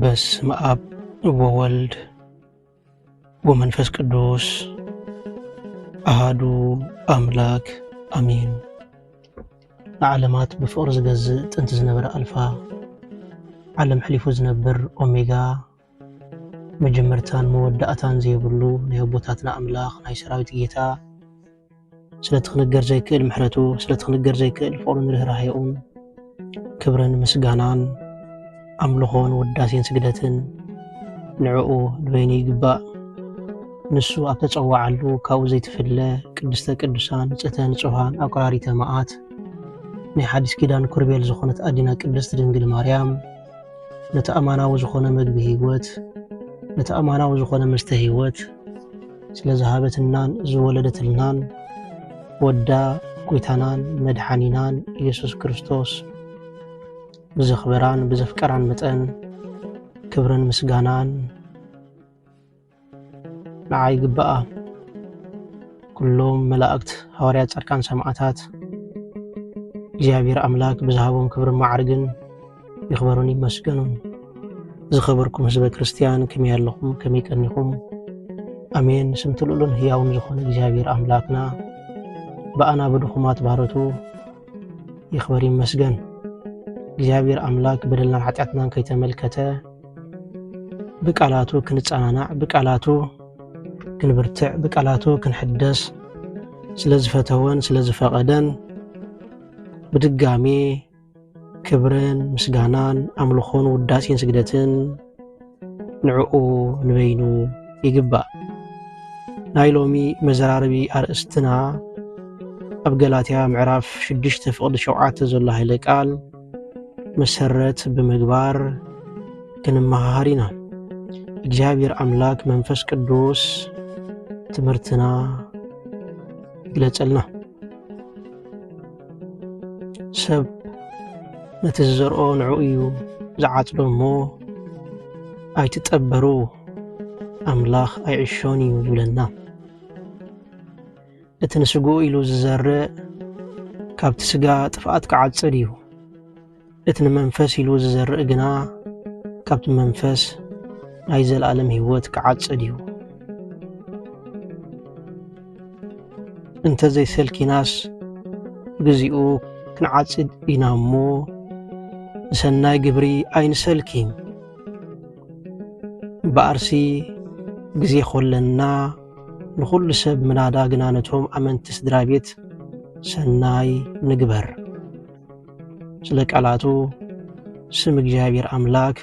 በስመ አብ ወወልድ ወመንፈስ ቅዱስ አሐዱ አምላክ አሜን። ዓለማት በፍቅር ዝገዝእ ጥንቲ ዝነበረ አልፋ ዓለም ሕሊፉ ዝነብር ኦሜጋ መጀመርታን መወዳእታን ዘይብሉ ናይ አቦታትና አምላኽ ናይ ሰራዊት ጌታ ስለትኽንገር ዘይክእል ምሕረቱ ስለትኽንገር ዘይክእል ፍቅሩን ርህራሄኡን ክብርን ምስጋናን አምልኾን ውዳሴን ስግደትን ንዕኡ ንበይኑ ይግባእ። ንሱ ኣብ ተፀዋዓሉ ካብኡ ዘይትፍለ ቅድስተ ቅዱሳን ንጽሕተ ንጹሃን አቁራሪተ መዓት ናይ ሓዲስ ኪዳን ኩርቤል ዝኾነት አዲና ቅድስት ድንግል ማርያም ነቲ አማናዊ ዝኾነ መግቢ ህይወት ነቲ አማናዊ ዝኾነ መስተ ህይወት ስለ ዝሃበትናን ዝወለደትልናን ወዳ ጎይታናን መድሓኒናን ኢየሱስ ክርስቶስ ብዘኽበራን ብዘፍቀራን መጠን ክብርን ምስጋናን ንዓይ ይግባኣ። ኩሎም መላእክት ሐዋርያት ጻድቃን ሰማዕታት እግዚአብሔር አምላክ ብዝሃቦም ክብርን ማዕርግን ይኽበሩን ይመስገኑን። ዝኸበርኩም ህዝበ ክርስቲያን ከመይ ኣለኹም ከመይ ቀኒኹም? አሜን። ስም ትልኡልን ህያውን ዝኾነ እግዚአብሔር አምላክና በአና በድኹማት ባህረቱ ይኽበር ይመስገን። እግዚአብሔር አምላክ በደልናን ኃጢአትናን ከይተመልከተ ብቃላቱ ክንጻናናዕ ብቃላቱ ክንብርትዕ ብቃላቱ ክንሕደስ ስለዝፈተወን ስለዝፈቀደን ብድጋሜ ክብርን ምስጋናን አምልኾን ውዳሴን ስግደትን ንዕኡ ንበይኑ ይግባእ። ናይ ሎሚ መዘራረቢ አርእስትና ኣብ ገላትያ ምዕራፍ 6:7 ዘሎ ኃይለ ቃል መሰረት ብምግባር ክንመሃር ኢና። እግዚአብሔር አምላክ መንፈስ ቅዱስ ትምህርትና ይግለጸልና። ሰብ ነቲ ዝዘርኦ ንዑ እዩ ዝዓጽዶ እሞ ኣይትጠበሩ አምላኽ ኣይዕሾን እዩ ይብለና። እቲ ንስጉኡ ኢሉ ዝዘርእ ካብቲ ስጋ ጥፍኣት ክዓጽድ እዩ። እቲ ንመንፈስ ኢሉ ዝዘርእ ግና ካብቲ መንፈስ ናይ ዘለዓለም ህይወት ክዓጽድ እዩ። እንተዘይሰልኪናስ ግዚኡ ክንዓጽድ ኢና እሞ ንሰናይ ግብሪ ኣይንሰልኪን። በአርሲ ጊዜ ኾለና ንኹሉ ሰብ ምናዳ ግና ነቶም አመንቲ ስድራ ቤት ሰናይ ንግበር። ስለ ቃላቱ ስም እግዚአብሔር አምላክ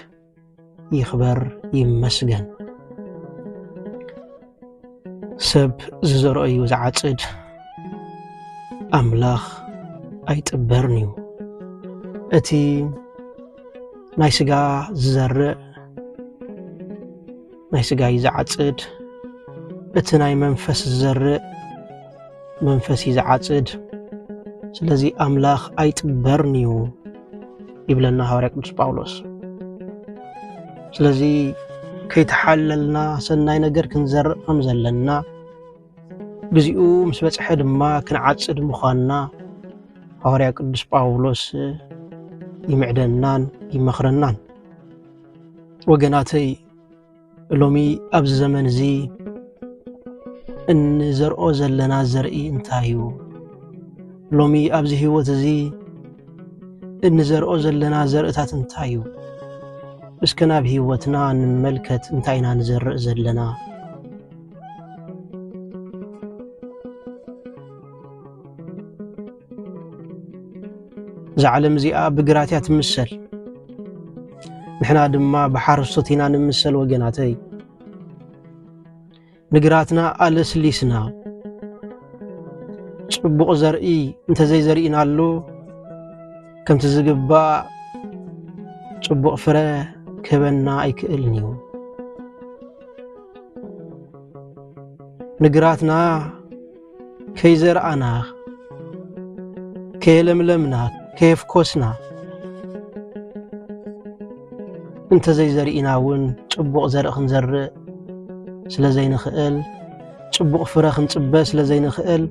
ይኽበር ይመስገን። ሰብ ዝዘርኦ እዩ ዝዓጽድ አምላኽ ኣይጥበርን እዩ። እቲ ናይ ስጋ ዝዘርእ ናይ ስጋ እዩ ዝዓጽድ፣ እቲ ናይ መንፈስ ዝዘርእ መንፈስ እዩ ዝዓጽድ። ስለዚ አምላኽ ኣይጥበርን እዩ ይብለና ሐዋርያ ቅዱስ ጳውሎስ። ስለዚ ከይተሓለልና ሰናይ ነገር ክንዘርእ ከም ዘለና ግዚኡ ምስ በጽሐ ድማ ክንዓጽድ ምዃንና ሐዋርያ ቅዱስ ጳውሎስ ይምዕደናን ይመኽረናን። ወገናተይ ሎሚ ኣብዚ ዘመን እዚ እንዘርኦ ዘለና ዘርኢ እንታይ እዩ? ሎሚ ኣብዚ ህይወት እዚ እንዘርኦ ዘለና ዘርእታት እንታይ እዩ? እስከ ናብ ህይወትና እንመልከት። እንታይ ኢና ንዘርእ ዘለና? እዛ ዓለም እዚኣ ብግራት እያ ትምሰል፣ ንሕና ድማ ብሓረስቶት ኢና ንምሰል። ወገናተይ ንግራትና አለስሊስና ጽቡቕ ዘርኢ እንተዘይዘርኢናሉ ከምቲ ዝግባእ ጽቡቕ ፍረ ክህበና ኣይክእልን እዩ። ንግራትና ከይዘርአና ከየለምለምና ከየፍኮስና እንተዘይዘርኢና እውን ጽቡቕ ዘርኢ ክንዘርእ ስለዘይንኽእል ጽቡቕ ፍረ ክንጽበ ስለዘይንኽእል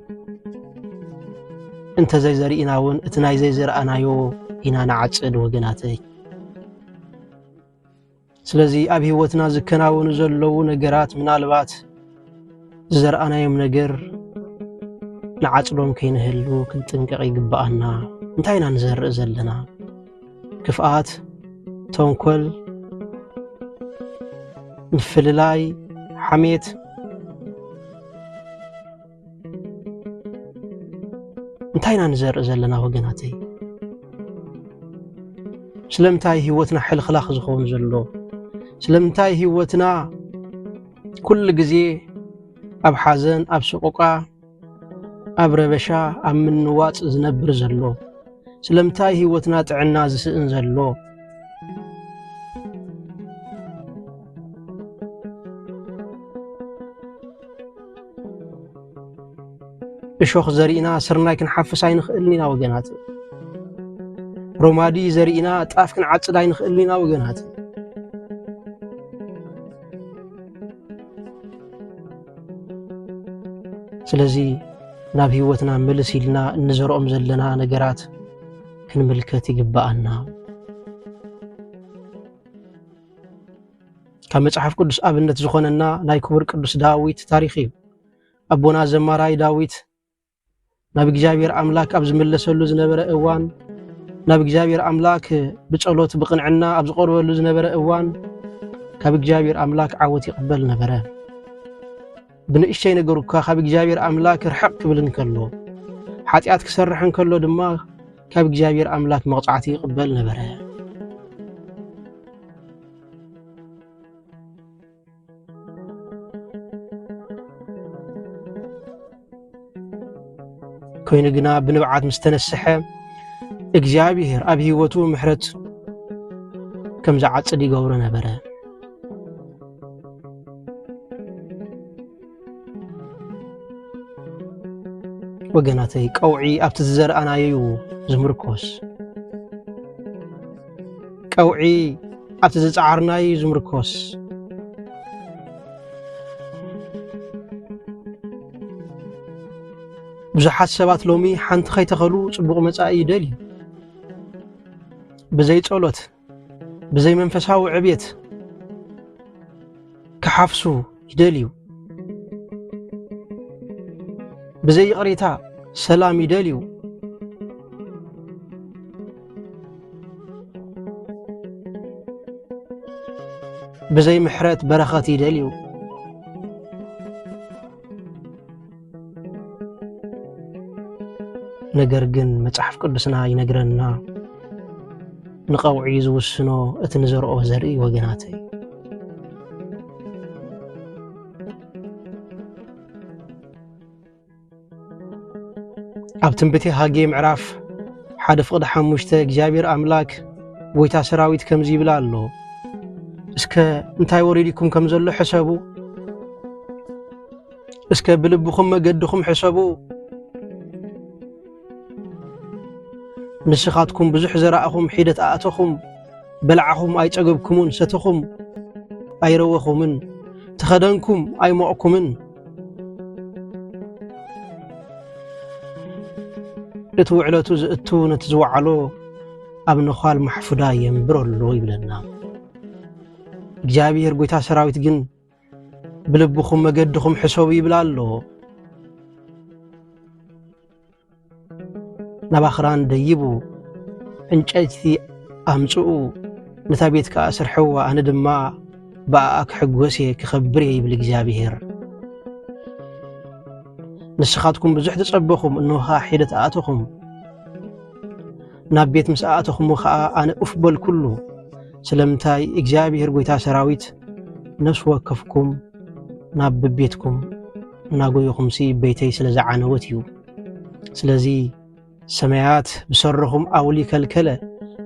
እንተዘይዘርኢና እውን እቲ ናይ ዘይዘርአናዮ ኢና ንዓጽድ ወገናተይ። ስለዚህ ኣብ ህይወትና ዝከናወኑ ዘለዉ ነገራት ምናልባት ዝዘርአናዮም ነገር ንዓጽሎም ከይንህሉ ክንጥንቀቕ ይግባአና። እንታይ ኢና ንዘርእ ዘለና? ክፍኣት፣ ተንኰል፣ ምፍልላይ፣ ሓሜት እንታይ ኢና ንዘርእ ዘለና ወገናተይ? ስለምንታይ ህይወትና ሕልኽላኽ ዝኸውን ዘሎ? ስለምንታይ ህይወትና ኩሉ ግዜ ኣብ ሓዘን፣ ኣብ ሰቆቃ፣ ኣብ ረበሻ፣ ኣብ ምንዋፅ ዝነብር ዘሎ? ስለምንታይ ህይወትና ጥዕና ዝስእን ዘሎ? እሾኽ ዘሪእና ስርናይ ክንሓፍስ ኣይንኽእልን ኢና ወገናት። ሮማዲ ዘሪእና ጣፍ ክንዓጽድ ኣይንኽእልን ኢና ወገናት። ስለዚ ናብ ህይወትና ምልስ ኢልና እንዘርኦም ዘለና ነገራት ክንምልከት ይግባአና። ካብ መጽሓፍ ቅዱስ ኣብነት ዝኾነና ናይ ክቡር ቅዱስ ዳዊት ታሪኽ እዩ። ኣቦና ዘማራይ ዳዊት ናብ እግዚአብሔር ኣምላክ ኣብ ዝመለሰሉ ዝነበረ እዋን፣ ናብ እግዚአብሔር ኣምላክ ብጸሎት ብቕንዕና ኣብ ዝቐርበሉ ዝነበረ እዋን ካብ እግዚአብሔር ኣምላክ ዓወት ይቕበል ነበረ። ብንእሽተይ ነገሩ እኳ ካብ እግዚአብሔር ኣምላክ ርሕቕ ክብል እንከሎ፣ ሓጢኣት ክሰርሕ እንከሎ ድማ ካብ እግዚአብሔር ኣምላክ መቕጻዕቲ ይቕበል ነበረ። ኮይኑ ግና ብንብዓት ምስ ተነስሐ እግዚአብሔር ኣብ ህይወቱ ምሕረት ከም ዝዓጽድ ይገብሮ ነበረ። ወገናተይ ቀውዒ ኣብቲ ዝዘርአናዮ ዝምርኮስ፣ ቀውዒ ኣብቲ ዝጻዓርናዮ ዝምርኮስ። ብዙሓት ሰባት ሎሚ ሓንቲ ከይተኸሉ ጽቡቕ መጻኢ ይደልዩ። ብዘይ ጸሎት፣ ብዘይ መንፈሳዊ ዕብየት ክሓፍሱ ይደልዩ። ብዘይ ይቕሬታ ሰላም ይደልዩ። ብዘይ ምሕረት በረኸት ይደልዩ። ነገር ግን መጽሓፍ ቅዱስና ይነግረና ንቐውዒ ዝውስኖ እቲ ንዘርኦ ዘርኢ ወገናተይ። ኣብ ትንቢተ ሃጌ ምዕራፍ 1:5 እግዚአብሔር ኣምላክ ጎይታ ሰራዊት ከምዚ ይብላ ኣሎ፣ እስከ እንታይ ወሪድኩም ከም ዘሎ ሕሰቡ፣ እስከ ብልብኹም መገድኹም ሕሰቡ፣ ንስኻትኩም ብዙሕ ዘራእኹም ሒደት ኣእተኹም፣ በልዓኹም ኣይጸገብኩምን፣ ሰተኹም ኣይረወኹምን፣ ተኸደንኩም ኣይሞቕኩምን። እቲ ውዕለቱ ዝእቱ ነቲ ዝወዓሎ ኣብ ነዃል ማሕፉዳ የንብር ኣሎ ይብለና። እግዚአብሔር ጎይታ ሰራዊት ግን ብልብኹም መገድኹም ሕሰቡ ይብላ ኣሎ። ናብ ኣኽራን ደይቡ ዕንጨይቲ ኣምጽኡ፣ ነታ ቤት ከዓ ስርሕዋ፣ ኣነ ድማ ብኣኣ ክሕጐስ እየ ክኸብር እየ ይብል እግዚአብሔር። ንስኻትኩም ብዙሕ ተጸበኹም፣ እንሆ ሒደት ኣእተኹም፣ ናብ ቤት ምስ ኣእተኹም ከዓ ኣነ እፍ በልኩሉ። ስለምንታይ እግዚአብሔር ጎይታ ሰራዊት ነፍሲ ወከፍኩም ናብ ብቤትኩም እናጎይኹምሲ ቤተይ ስለ ዝዓነወት እዩ። ስለዚ ሰማያት ብሰርኹም ኣውሊ ከልከለ፣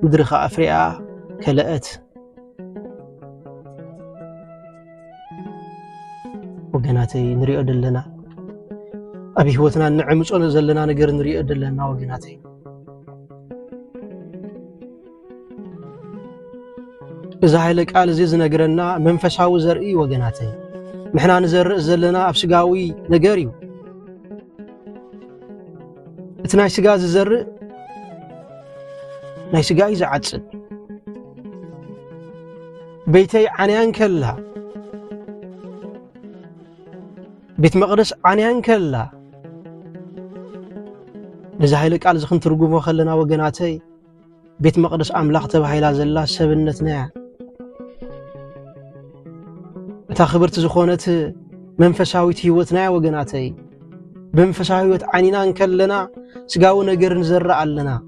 ምድሪ ከዓ ፍሬኣ ከለአት። ወገናተይ ንሪኦ ደለና ኣብ ህይወትና ንዕምጾ ዘለና ነገር ንሪኦ ደለና ወገናተይ። እዚ ሃይለ ቃል እዚ ዝነግረና መንፈሳዊ ዘርኢ ወገናተይ። ንሕና ንዘርእ ዘለና ኣብ ስጋዊ ነገር እዩ። እቲ ናይ ስጋ ዝዘርእ ናይ ስጋ እዩ ዝዓጽድ። بيتي عنيان كلا بيت مقدس عنيان كلا نزا هاي لقال زخن ترجمو خلنا وجناتي بيت مقدس أملاق تبهيلا زلا سبنتنا تا خبرت زخونت منفساويت هيوتنا وجناتي بمنفساويت عنينا كلنا سقاو نجر نزرع لنا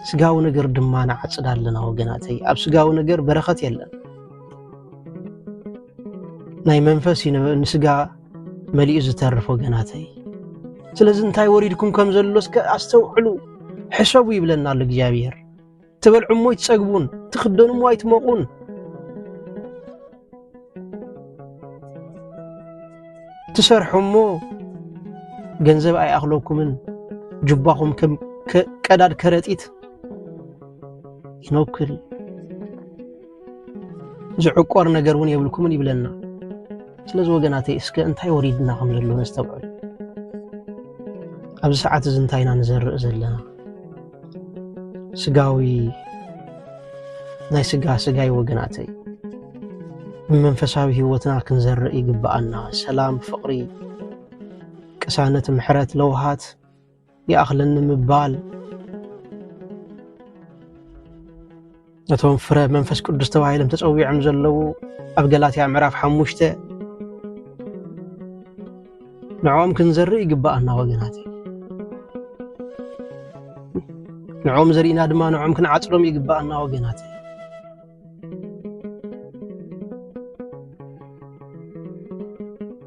سقاو نجر دمانا عصد لنا وجناتي أب سقاو نجر برخت يلا ناي منفسي نسقا مليء زترف وجناتي سلازم انتاي وريدكم كم زلوس استوعلو حسابو يبلنا للجابير تبلعو موي تسقبون تخدنوا موي تموقون تسرحوا مو ገንዘብ አይአخلوكمن جباكم كم ቀዳድ ከረጢት ይኖክል ዝዕቆር ነገርውን የብልኩምን ይብለና ስለዚህ ወገናቴ እስከ እንታይ ወሪድና ከም ዘሎ ነስተውዕል ኣብዚ ሰዓት እዚ እንታይና ንዘርእ ዘለና ስጋዊ ናይ ስጋይ ወገናቴ መንፈሳዊ ህይወትና ክንዘርእ ይግባአና ሰላም ፍቅሪ ቅሳነት ምሕረት ለውሃት يأخلن مبال نتوم فرا منفس قدس تواعيلم تسوي عمزلو أبقلات يا معرف حموشته نعوم كنزري قبأنا وقناتي نعوم زرينا دما نعوم كنعطرم يقبأنا وقناتي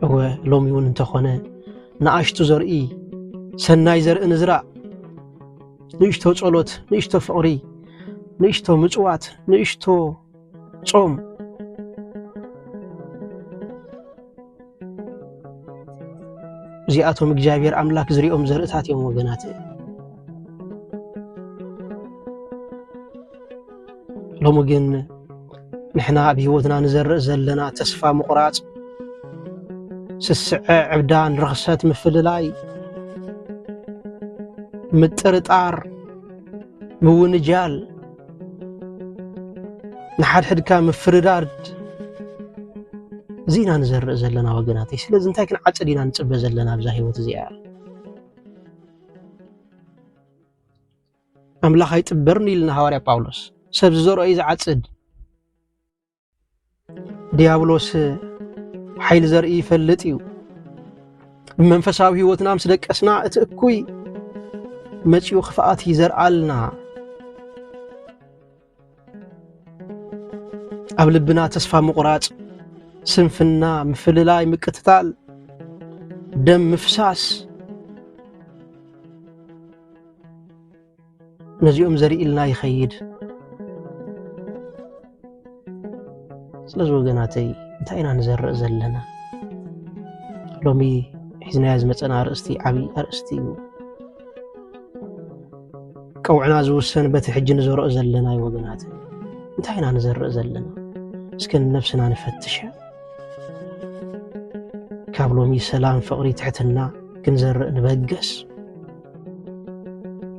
هو لوم يون انتخونه نعشتو زرئي سناي زرء نزرع نيشتو ጸሎት نيشتو ፍቅሪ نيشتو ምጽዋት نيشتو ጾም እዚአቶም እግዚአብሔር አምላክ ዝሪኦም ዘርእታት እዮም ወገናት ሎሙ ግን ንሕና ኣብ ህይወትና ንዘርእ ዘለና ተስፋ ምቁራጽ ስስዕ ዕብዳን ርኽሰት ምፍልላይ مترطار مونجال نحد حدكا مفرداد زينا نزرق زلنا وقناتي سلازم انتاي كن عصدينا نصبه زلنا بزا هيوت زيا املاح يطبرني لنا حواري باولوس سب زرو اي عصد ديابلوس حيل زرئي يفلطيو بمنفساوي هيوتنا مسدقسنا اتكوي مچيو خفات يزرعلنا أبلبنا تسفى مقراط سنفنا مفللاي مكتتال دم مفساس نزيوم زريئلنا يخيد سلازو وقناتي انتاينا نزرق زلنا لومي حزنا يزمتنا رأستي عبي أرأستيو كوعنا زوسن بتحج نزرق زلنا وقنات انتهينا نزرق زلنا اسكن نفسنا نفتشها كابلومي سلام فقري تحتنا كنزرق نبقس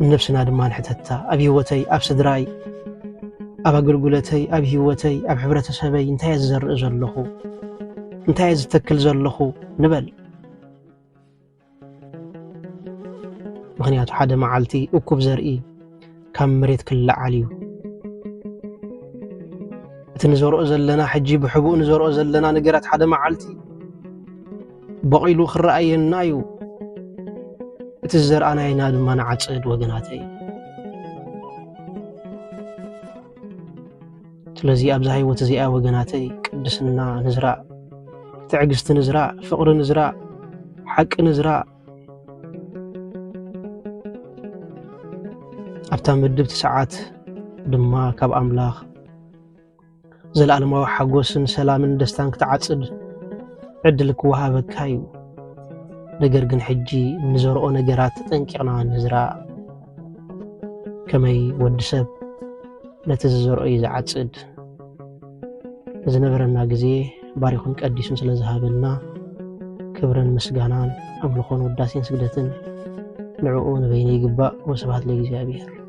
نفسنا دمان حتتا أبي هوتي أب صدراي أب قلقلتي أبي هوتي أب حبرة سبي انتهي زرق زلخو انتهي زتكل زلخو نبل مغنياتو حدا معالتي أكوب زرقي كم مريت كل عليو تنزورو زلنا حجي بحبو نزورو زلنا نقرات حدا معالتي بقيلو خرأي النايو تزر أنا ينادو ما نعصد وقناتي تلزي أبزاي وتزيئة وقناتي قدسنا نزرع تعقست نزرع فقر نزرع حق نزرع أبتام بدبت ساعات دما كاب أملاخ زلالماو حقوسن سلامن دستان كتعصد عدلك وهابك هايو نقرقن حجي نزرقو نقرات تنكيقنا نزرع كماي ودسب نتزرقو يزعصد زنبرنا قزي باريخون كأديسون سلازهابلنا كبرن مسقانان أملخون وداسين سقدتن نعوون بيني قباء وسبحات لي جزابير